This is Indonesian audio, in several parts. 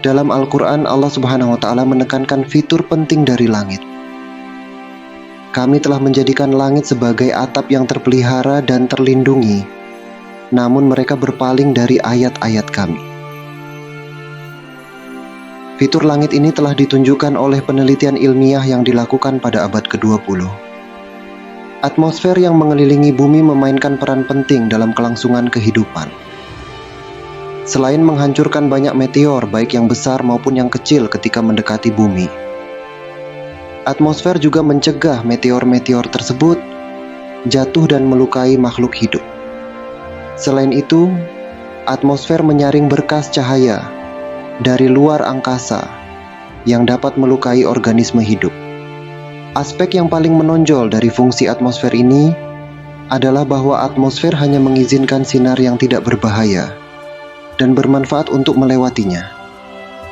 Dalam Al-Quran, Allah Subhanahu wa Ta'ala menekankan fitur penting dari langit. Kami telah menjadikan langit sebagai atap yang terpelihara dan terlindungi, namun mereka berpaling dari ayat-ayat kami. Fitur langit ini telah ditunjukkan oleh penelitian ilmiah yang dilakukan pada abad ke-20. Atmosfer yang mengelilingi bumi memainkan peran penting dalam kelangsungan kehidupan. Selain menghancurkan banyak meteor, baik yang besar maupun yang kecil ketika mendekati bumi, atmosfer juga mencegah meteor-meteor tersebut jatuh dan melukai makhluk hidup. Selain itu, atmosfer menyaring berkas cahaya dari luar angkasa yang dapat melukai organisme hidup. Aspek yang paling menonjol dari fungsi atmosfer ini adalah bahwa atmosfer hanya mengizinkan sinar yang tidak berbahaya dan bermanfaat untuk melewatinya,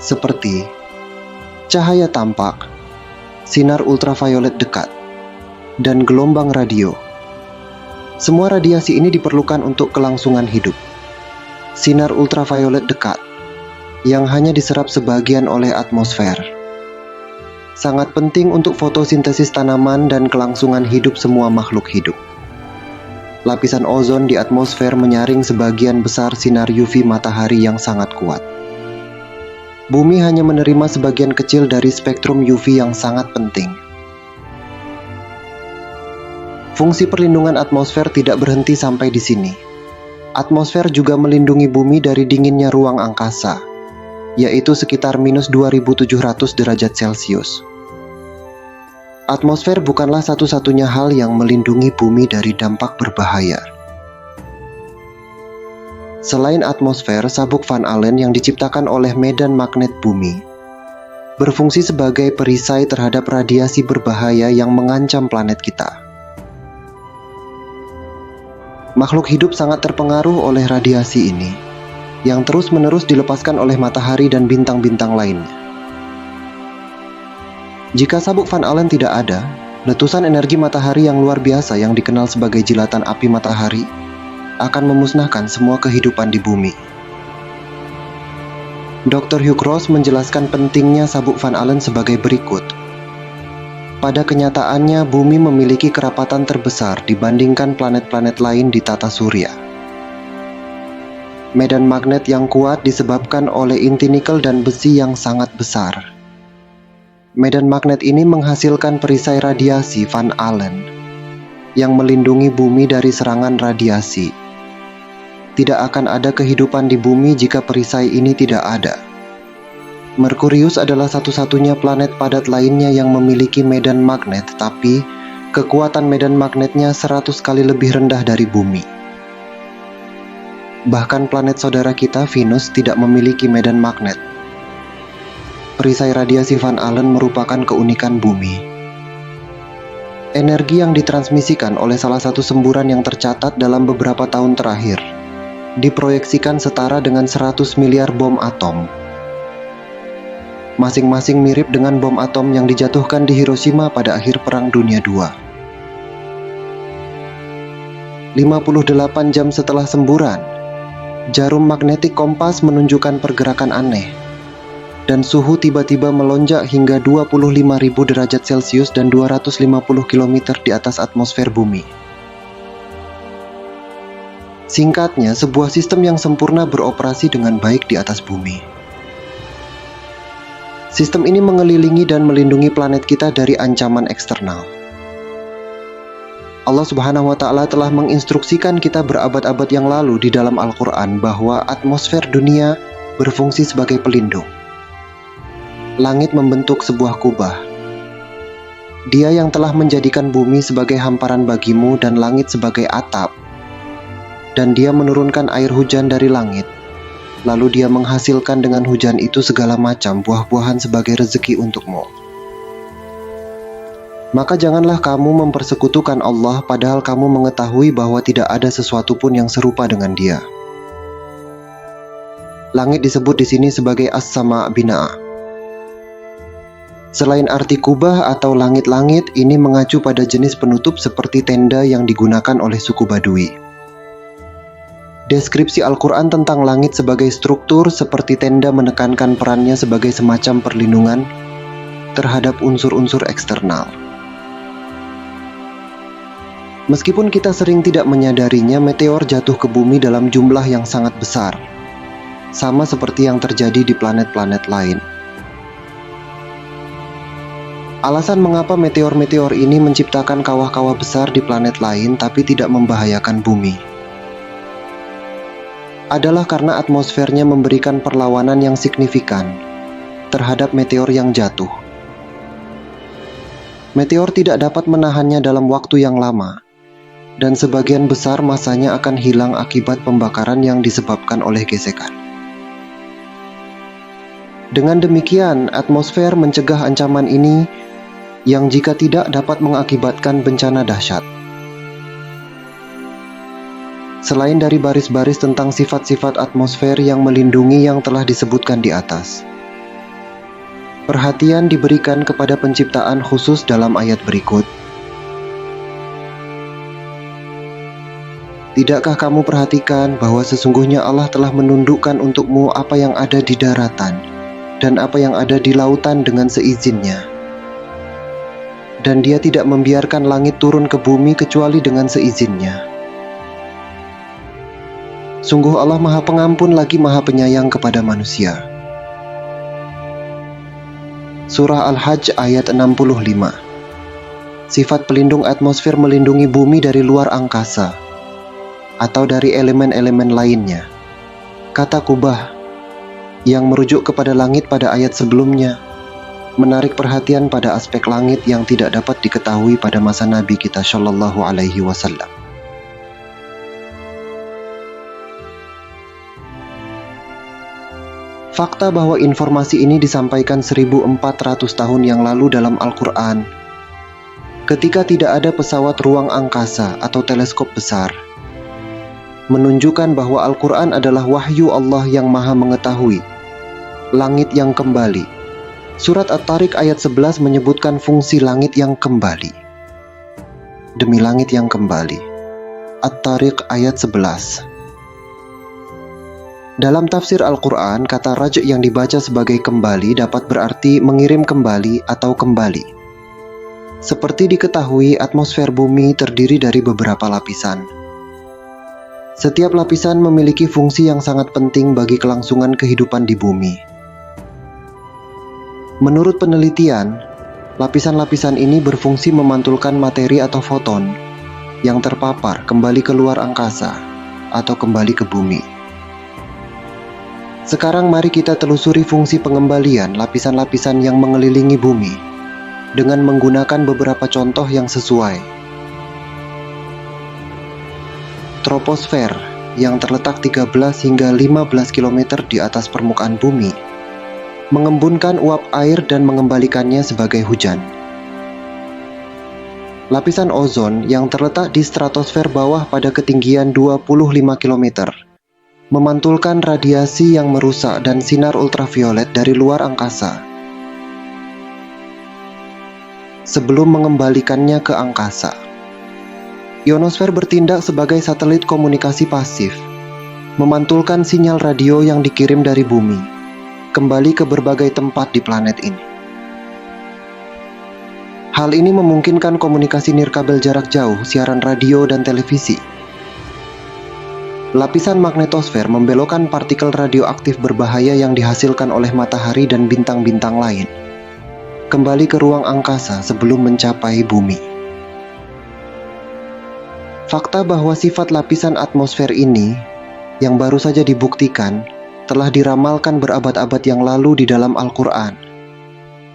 seperti cahaya tampak, sinar ultraviolet dekat, dan gelombang radio. Semua radiasi ini diperlukan untuk kelangsungan hidup. Sinar ultraviolet dekat, yang hanya diserap sebagian oleh atmosfer, sangat penting untuk fotosintesis tanaman dan kelangsungan hidup semua makhluk hidup. Lapisan ozon di atmosfer menyaring sebagian besar sinar UV matahari yang sangat kuat. Bumi hanya menerima sebagian kecil dari spektrum UV yang sangat penting. Fungsi perlindungan atmosfer tidak berhenti sampai di sini. Atmosfer juga melindungi bumi dari dinginnya ruang angkasa, yaitu sekitar minus 2700 derajat Celcius. Atmosfer bukanlah satu-satunya hal yang melindungi bumi dari dampak berbahaya. Selain atmosfer, sabuk Van Allen yang diciptakan oleh medan magnet bumi berfungsi sebagai perisai terhadap radiasi berbahaya yang mengancam planet kita. Makhluk hidup sangat terpengaruh oleh radiasi ini, yang terus-menerus dilepaskan oleh matahari dan bintang-bintang lainnya. Jika sabuk Van Allen tidak ada, letusan energi matahari yang luar biasa yang dikenal sebagai jilatan api matahari akan memusnahkan semua kehidupan di bumi. Dr. Hugh Ross menjelaskan pentingnya sabuk Van Allen sebagai berikut. Pada kenyataannya, bumi memiliki kerapatan terbesar dibandingkan planet-planet lain di tata surya. Medan magnet yang kuat disebabkan oleh inti nikel dan besi yang sangat besar. Medan magnet ini menghasilkan perisai radiasi Van Allen yang melindungi bumi dari serangan radiasi. Tidak akan ada kehidupan di bumi jika perisai ini tidak ada. Merkurius adalah satu-satunya planet padat lainnya yang memiliki medan magnet, tapi kekuatan medan magnetnya 100 kali lebih rendah dari bumi. Bahkan planet saudara kita, Venus, tidak memiliki medan magnet. Perisai radiasi Van Allen merupakan keunikan bumi. Energi yang ditransmisikan oleh salah satu semburan yang tercatat dalam beberapa tahun terakhir diproyeksikan setara dengan 100 miliar bom atom. Masing-masing mirip dengan bom atom yang dijatuhkan di Hiroshima pada akhir Perang Dunia II. 58 jam setelah semburan, jarum magnetik kompas menunjukkan pergerakan aneh, dan suhu tiba-tiba melonjak hingga 25.000 derajat Celcius dan 250 km di atas atmosfer bumi. Singkatnya, sebuah sistem yang sempurna beroperasi dengan baik di atas bumi. Sistem ini mengelilingi dan melindungi planet kita dari ancaman eksternal. Allah Subhanahu wa Ta'ala telah menginstruksikan kita berabad-abad yang lalu di dalam Al-Quran bahwa atmosfer dunia berfungsi sebagai pelindung. Langit membentuk sebuah kubah. Dia yang telah menjadikan bumi sebagai hamparan bagimu dan langit sebagai atap. Dan dia menurunkan air hujan dari langit. Lalu dia menghasilkan dengan hujan itu segala macam buah-buahan sebagai rezeki untukmu. Maka janganlah kamu mempersekutukan Allah padahal kamu mengetahui bahwa tidak ada sesuatu pun yang serupa dengan Dia. Langit disebut di sini sebagai as-sama' bina'a. Selain arti kubah atau langit-langit, ini mengacu pada jenis penutup seperti tenda yang digunakan oleh suku Badui. Deskripsi Al-Quran tentang langit sebagai struktur seperti tenda menekankan perannya sebagai semacam perlindungan terhadap unsur-unsur eksternal. Meskipun kita sering tidak menyadarinya, meteor jatuh ke bumi dalam jumlah yang sangat besar, sama seperti yang terjadi di planet-planet lain. Alasan mengapa meteor-meteor ini menciptakan kawah-kawah besar di planet lain tapi tidak membahayakan bumi adalah karena atmosfernya memberikan perlawanan yang signifikan terhadap meteor yang jatuh. Meteor tidak dapat menahannya dalam waktu yang lama, dan sebagian besar masanya akan hilang akibat pembakaran yang disebabkan oleh gesekan. Dengan demikian, atmosfer mencegah ancaman ini yang jika tidak dapat mengakibatkan bencana dahsyat. Selain dari baris-baris tentang sifat-sifat atmosfer yang melindungi yang telah disebutkan di atas, perhatian diberikan kepada penciptaan khusus dalam ayat berikut. Tidakkah kamu perhatikan bahwa sesungguhnya Allah telah menundukkan untukmu apa yang ada di daratan dan apa yang ada di lautan dengan seizinnya? Dan Dia tidak membiarkan langit turun ke bumi kecuali dengan seizinnya. Sungguh Allah Maha Pengampun lagi Maha Penyayang kepada manusia. Surah Al-Hajj ayat 65. Sifat pelindung atmosfer melindungi bumi dari luar angkasa atau dari elemen-elemen lainnya. Kata kubah yang merujuk kepada langit pada ayat sebelumnya menarik perhatian pada aspek langit yang tidak dapat diketahui pada masa Nabi kita Shallallahu Alaihi Wasallam. Fakta bahwa informasi ini disampaikan 1400 tahun yang lalu dalam Al-Quran, ketika tidak ada pesawat ruang angkasa atau teleskop besar, menunjukkan bahwa Al-Quran adalah wahyu Allah yang Maha Mengetahui, langit yang kembali. Surat At-Tariq ayat 11 menyebutkan fungsi langit yang kembali. Demi langit yang kembali. At-Tariq ayat 11. Dalam tafsir Al-Quran, kata raj' yang dibaca sebagai kembali dapat berarti mengirim kembali atau kembali. Seperti diketahui, atmosfer bumi terdiri dari beberapa lapisan. Setiap lapisan memiliki fungsi yang sangat penting bagi kelangsungan kehidupan di bumi. Menurut penelitian, lapisan-lapisan ini berfungsi memantulkan materi atau foton yang terpapar kembali ke luar angkasa atau kembali ke bumi. Sekarang mari kita telusuri fungsi pengembalian lapisan-lapisan yang mengelilingi bumi dengan menggunakan beberapa contoh yang sesuai. Troposfer yang terletak 13 hingga 15 km di atas permukaan bumi mengembunkan uap air dan mengembalikannya sebagai hujan. Lapisan ozon yang terletak di stratosfer bawah pada ketinggian 25 km memantulkan radiasi yang merusak dan sinar ultraviolet dari luar angkasa sebelum mengembalikannya ke angkasa. Ionosfer bertindak sebagai satelit komunikasi pasif, memantulkan sinyal radio yang dikirim dari bumi kembali ke berbagai tempat di planet ini. Hal ini memungkinkan komunikasi nirkabel jarak jauh, siaran radio, dan televisi. Lapisan magnetosfer membelokkan partikel radioaktif berbahaya yang dihasilkan oleh matahari dan bintang-bintang lain kembali ke ruang angkasa sebelum mencapai bumi. Fakta bahwa sifat lapisan atmosfer ini yang baru saja dibuktikan telah diramalkan berabad-abad yang lalu di dalam Al-Quran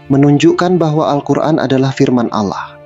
menunjukkan bahwa Al-Quran adalah firman Allah.